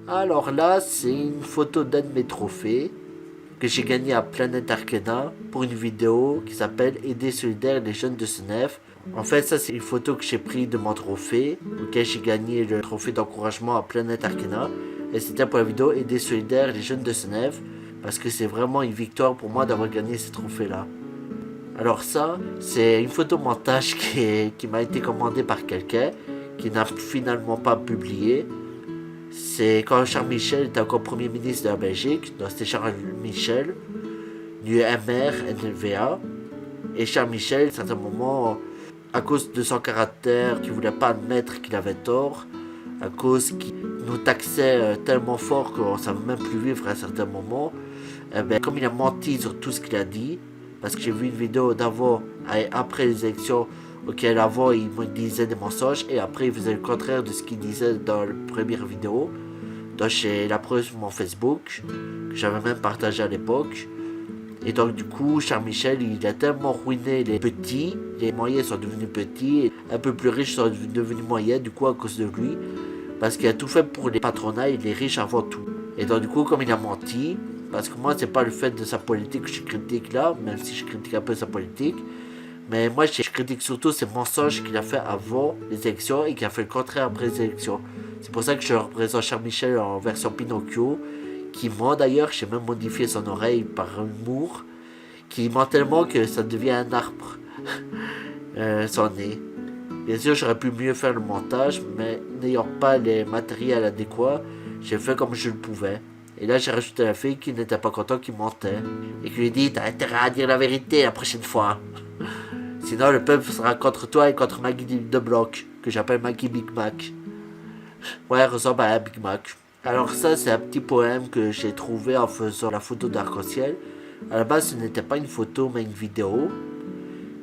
Alors là, c'est une photo d'un de mes trophées que j'ai gagné à Planète Arcana pour une vidéo qui s'appelle Aider solidaire les jeunes de Senef. En fait, ça c'est une photo que j'ai prise de mon trophée, auquel j'ai gagné le trophée d'encouragement à Planète Arcana. Et c'était pour la vidéo Aider solidaire les jeunes de Senef, parce que c'est vraiment une victoire pour moi d'avoir gagné ce trophée-là. Alors ça, c'est une photo montage qui m'a été commandée par quelqu'un, qui n'a finalement pas publié. C'est quand Charles Michel était encore Premier ministre de la Belgique, donc c'était Charles Michel, du MR, NLVA. Et Charles Michel, à un certain moment, à cause de son caractère, qui ne voulait pas admettre qu'il avait tort, à cause qu'il nous taxait tellement fort qu'on ne savait même plus vivre à un certain moment, eh bien, comme il a menti sur tout ce qu'il a dit, parce que j'ai vu une vidéo d'avant et après les élections, auquel avant il me disait des mensonges et après il faisait le contraire de ce qu'il disait dans la première vidéo. Donc j'ai la preuve sur mon Facebook, que j'avais même partagé à l'époque. Et donc du coup, Charles Michel, il a tellement ruiné les petits, les moyens sont devenus petits, et un peu plus riches sont devenus moyens, du coup à cause de lui, parce qu'il a tout fait pour les patronats et les riches avant tout. Et donc du coup, comme il a menti, parce que moi c'est pas le fait de sa politique que je critique là, même si je critique un peu sa politique, mais moi je critique surtout ces mensonges qu'il a fait avant les élections et qu'il a fait le contraire après les élections. C'est pour ça que je représente Charles Michel en version Pinocchio, qui ment d'ailleurs, j'ai même modifié son oreille par humour, qui ment tellement que ça devient un arbre, son nez. Bien sûr, j'aurais pu mieux faire le montage, mais n'ayant pas les matériels adéquats, j'ai fait comme je le pouvais. Et là, j'ai rajouté la fille qui n'était pas content qu'il mentait. Et qui lui dit, t'as intérêt à dire la vérité la prochaine fois. Sinon, le peuple sera contre toi et contre Maggie de Bloc, que j'appelle Maggie Big Mac. Ouais, elle ressemble à un Big Mac. Alors ça, c'est un petit poème que j'ai trouvé en faisant la photo d'arc-en-ciel. À la base, ce n'était pas une photo, mais une vidéo.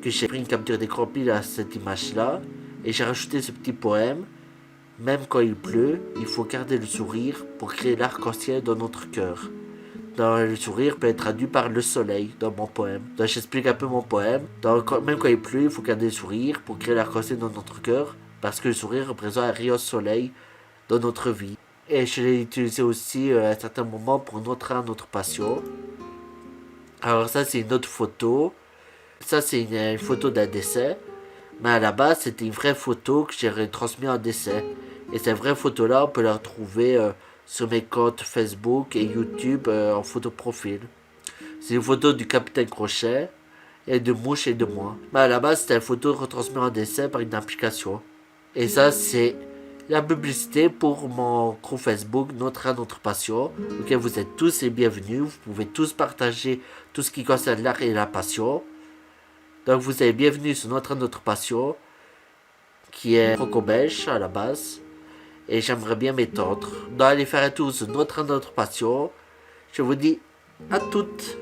Que j'ai pris une capture d'écran pile à cette image-là. Et j'ai rajouté ce petit poème. Même quand il pleut, il faut garder le sourire pour créer l'arc-en-ciel dans notre cœur. Dans le sourire peut être traduit par le soleil dans mon poème. Donc j'explique un peu mon poème. Même quand il pleut, il faut garder le sourire pour créer l'arc-en-ciel dans notre cœur. Parce que le sourire représente un rayon de soleil dans notre vie. Et je l'ai utilisé aussi à un certain moment pour montrer à notre passion. Alors ça c'est une autre photo. Ça c'est une photo d'un décès. Mais à la base c'était une vraie photo que j'ai retransmise en décès. Et cette vraie photo là on peut la retrouver sur mes comptes Facebook et YouTube en photo profil. C'est une photo du capitaine Crochet et de Mouche et de moi. Mais à la base c'était une photo retransmise en décès par une application. Et ça c'est la publicité pour mon groupe Facebook Notre Passion, auquel vous êtes tous les bienvenus. Vous pouvez tous partager tout ce qui concerne l'art et la passion. Donc vous êtes bienvenus sur Notre Passion, qui est franco-belge à la base. Et j'aimerais bien m'étendre. Donc allez faire un tour sur Notre Passion. Je vous dis à toutes.